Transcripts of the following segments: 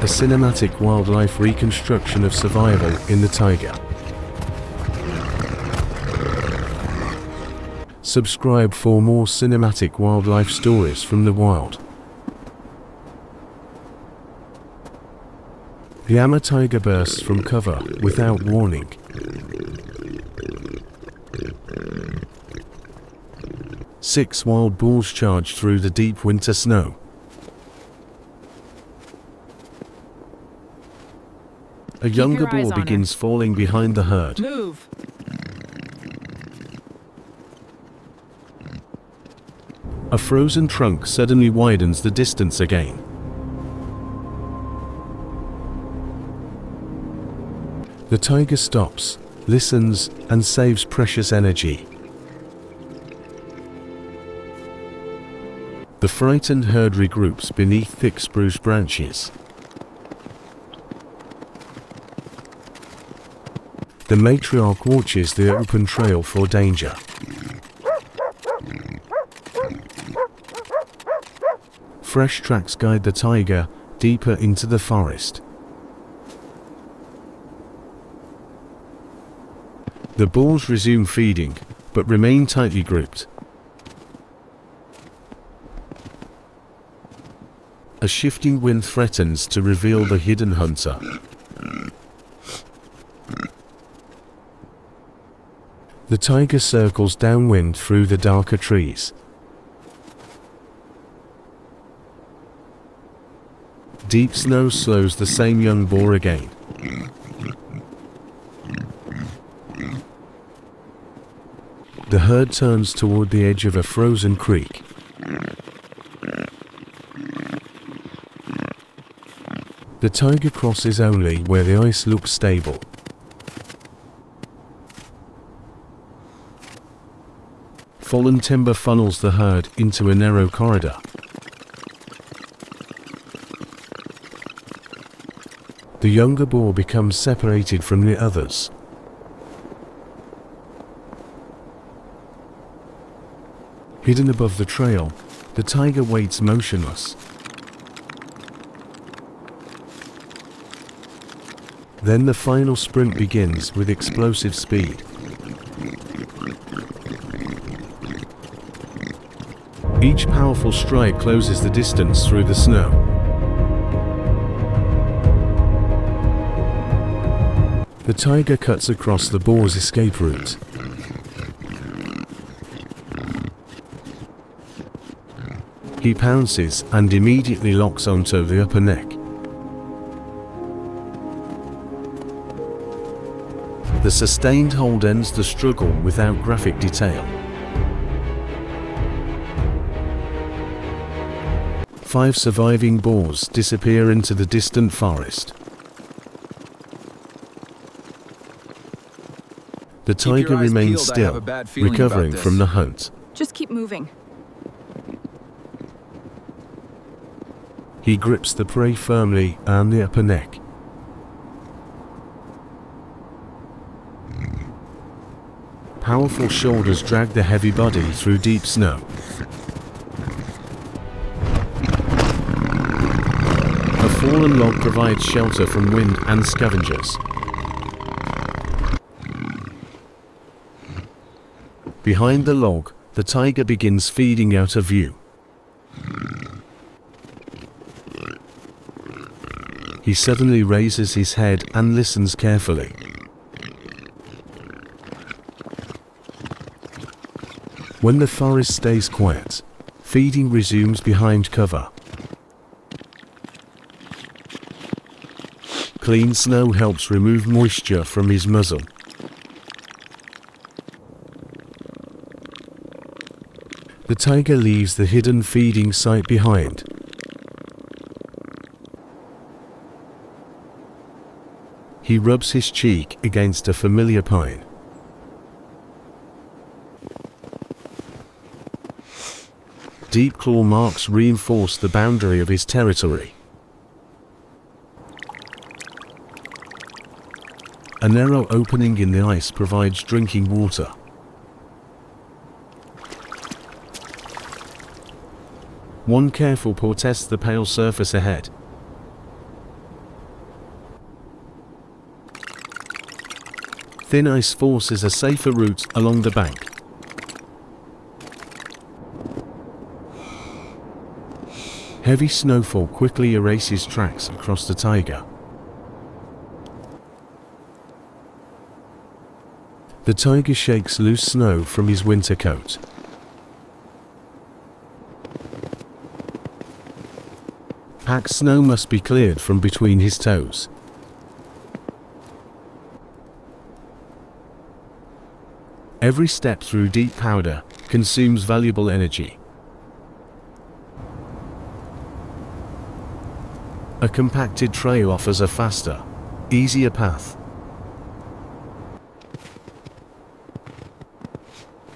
a cinematic wildlife reconstruction of survival in the taiga. Subscribe for more cinematic wildlife stories from the wild. The Amma tiger bursts from cover without warning. Six wild bulls charge through the deep winter snow. A younger boar begins falling behind the herd. Move. A frozen trunk suddenly widens the distance again. The tiger stops, listens, and saves precious energy. The frightened herd regroups beneath thick spruce branches. The matriarch watches the open trail for danger. Fresh tracks guide the tiger deeper into the forest. The bulls resume feeding, but remain tightly gripped. A shifting wind threatens to reveal the hidden hunter. The tiger circles downwind through the darker trees. Deep snow slows the same young boar again. The herd turns toward the edge of a frozen creek. The tiger crosses only where the ice looks stable. Fallen timber funnels the herd into a narrow corridor. The younger boar becomes separated from the others. Hidden above the trail, the tiger waits motionless. Then the final sprint begins with explosive speed. Each powerful stride closes the distance through the snow. The tiger cuts across the boar's escape route. He pounces and immediately locks onto the upper neck. The sustained hold ends the struggle without graphic detail. 5 surviving boars disappear into the distant forest. The tiger remains still, recovering from the hunt. Just keep moving. He grips the prey firmly around the upper neck. Powerful shoulders drag the heavy body through deep snow. A fallen log provides shelter from wind and scavengers. Behind the log, the tiger begins feeding out of view. He suddenly raises his head and listens carefully. When the forest stays quiet, feeding resumes behind cover. Clean snow helps remove moisture from his muzzle. The tiger leaves the hidden feeding site behind. He rubs his cheek against a familiar pine. Deep claw marks reinforce the boundary of his territory. A narrow opening in the ice provides drinking water. One careful paw tests the pale surface ahead. Thin ice forces a safer route along the bank. Heavy snowfall quickly erases tracks across the taiga. The tiger shakes loose snow from his winter coat. Packed snow must be cleared from between his toes. Every step through deep powder consumes valuable energy. A compacted trail offers a faster, easier path.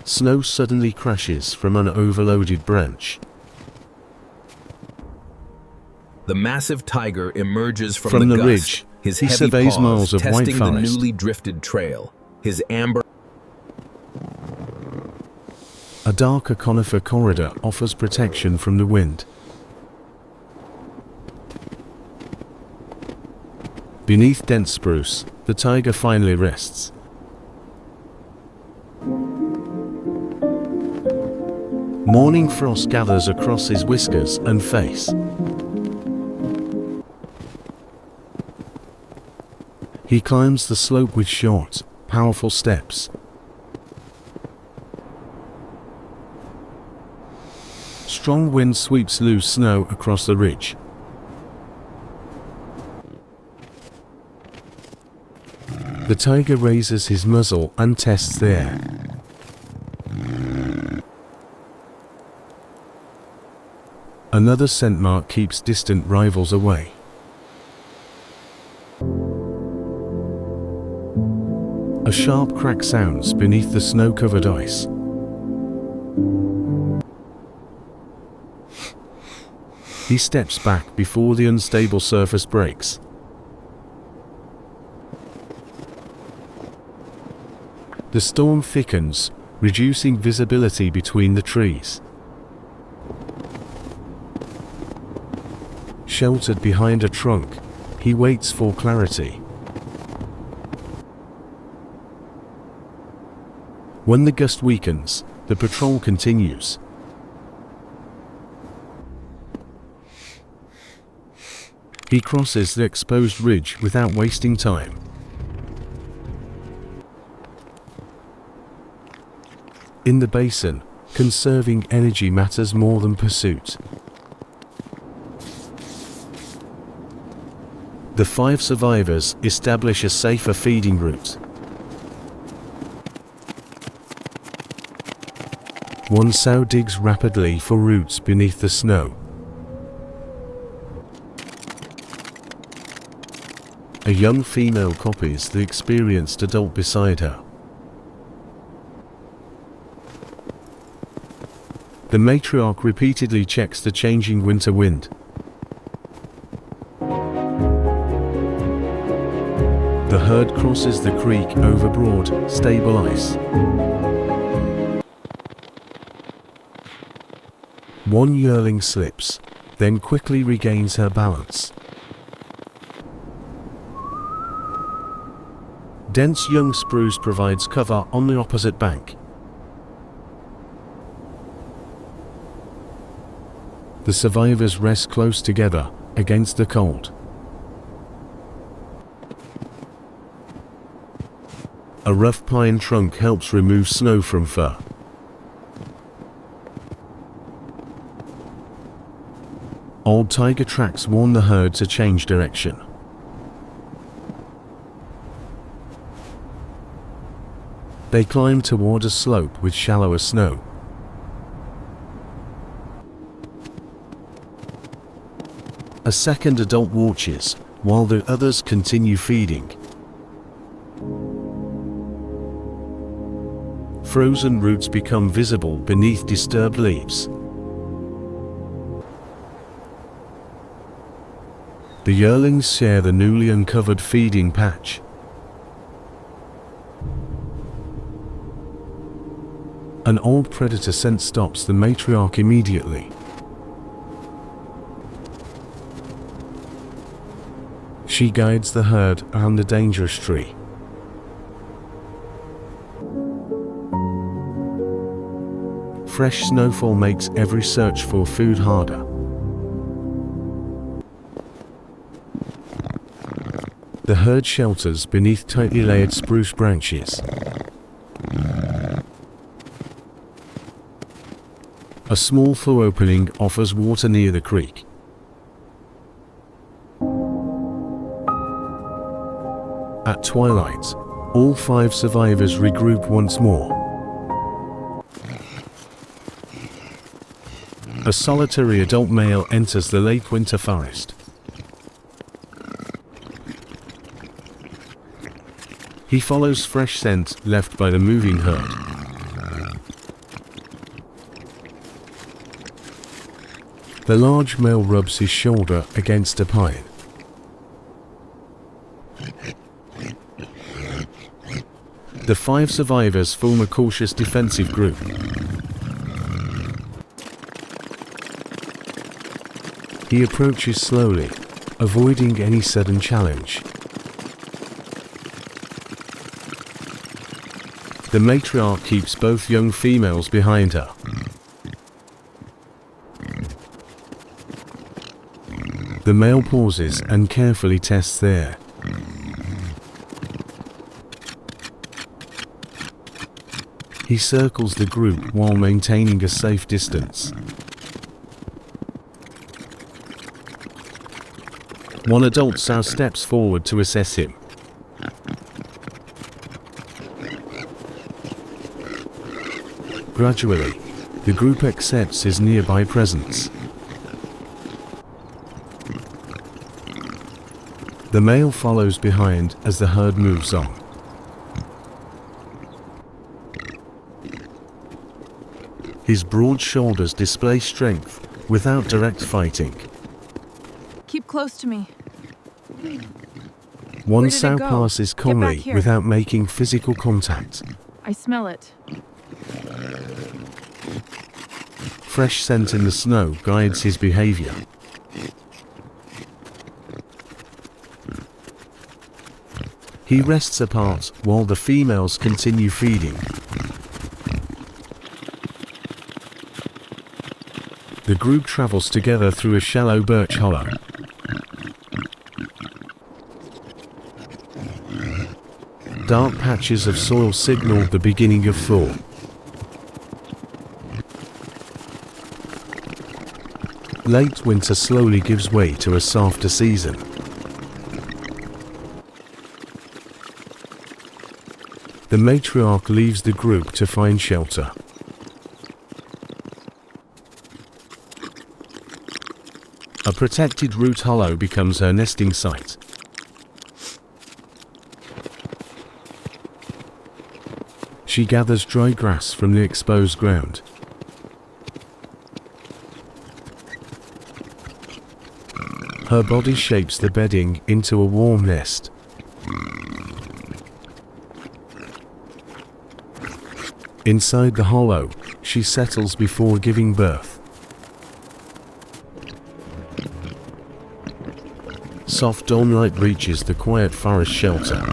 Snow suddenly crashes from an overloaded branch. The massive tiger emerges from the gust, ridge, his he heavy surveys paws miles of white testing the forest. newly drifted trail. His amber A darker conifer corridor offers protection from the wind. Beneath dense spruce, the tiger finally rests. Morning frost gathers across his whiskers and face. He climbs the slope with short, powerful steps. Strong wind sweeps loose snow across the ridge. The tiger raises his muzzle and tests the air. Another scent mark keeps distant rivals away. A sharp crack sounds beneath the snow-covered ice. He steps back before the unstable surface breaks. The storm thickens, reducing visibility between the trees. Sheltered behind a trunk, he waits for clarity. When the gust weakens, the patrol continues. He crosses the exposed ridge without wasting time. In the basin, conserving energy matters more than pursuit. The 5 survivors establish a safer feeding route. One sow digs rapidly for roots beneath the snow. A young female copies the experienced adult beside her. The matriarch repeatedly checks the changing winter wind. The herd crosses the creek over broad, stable ice. One yearling slips, then quickly regains her balance. Dense young spruce provides cover on the opposite bank. The survivors rest close together, against the cold. A rough pine trunk helps remove snow from fur. Old tiger tracks warn the herd to change direction. They climb toward a slope with shallower snow. A second adult watches, while the others continue feeding. Frozen roots become visible beneath disturbed leaves. The yearlings share the newly uncovered feeding patch. An old predator scent stops the matriarch immediately. She guides the herd around the dangerous tree. Fresh snowfall makes every search for food harder. The herd shelters beneath tightly layered spruce branches. A small flow opening offers water near the creek. At twilight, all 5 survivors regroup once more. A solitary adult male enters the late winter forest. He follows fresh scent left by the moving herd. The large male rubs his shoulder against a pine. The 5 survivors form a cautious defensive group. He approaches slowly, avoiding any sudden challenge. The matriarch keeps both young females behind her. The male pauses and carefully tests the air. He circles the group while maintaining a safe distance. One adult sow steps forward to assess him. Gradually, the group accepts his nearby presence. The male follows behind as the herd moves on. His broad shoulders display strength without direct fighting. Keep close to me. One sow passes calmly without making physical contact. I smell it. Fresh scent in the snow guides his behavior. He rests apart while the females continue feeding. The group travels together through a shallow birch hollow. Dark patches of soil signal the beginning of thaw. Late winter slowly gives way to a softer season. The matriarch leaves the group to find shelter. A protected root hollow becomes her nesting site. She gathers dry grass from the exposed ground. Her body shapes the bedding into a warm nest. Inside the hollow, she settles before giving birth. Soft dawn light reaches the quiet forest shelter.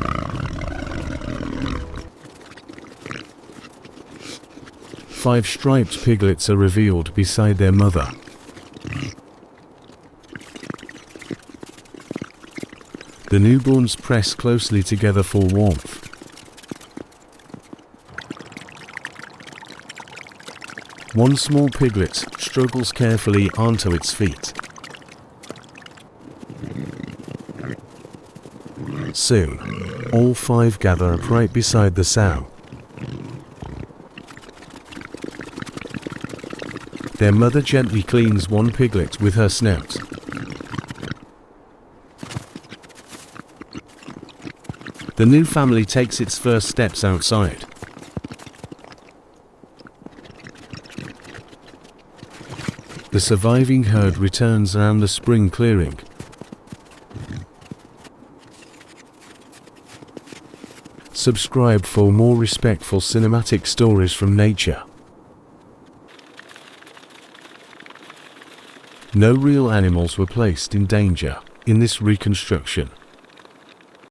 Five striped piglets are revealed beside their mother. The newborns press closely together for warmth. One small piglet struggles carefully onto its feet. Soon, all five gather upright beside the sow. Their mother gently cleans one piglet with her snout. The new family takes its first steps outside. The surviving herd returns around the spring clearing. Subscribe for more respectful cinematic stories from nature. No real animals were placed in danger in this reconstruction.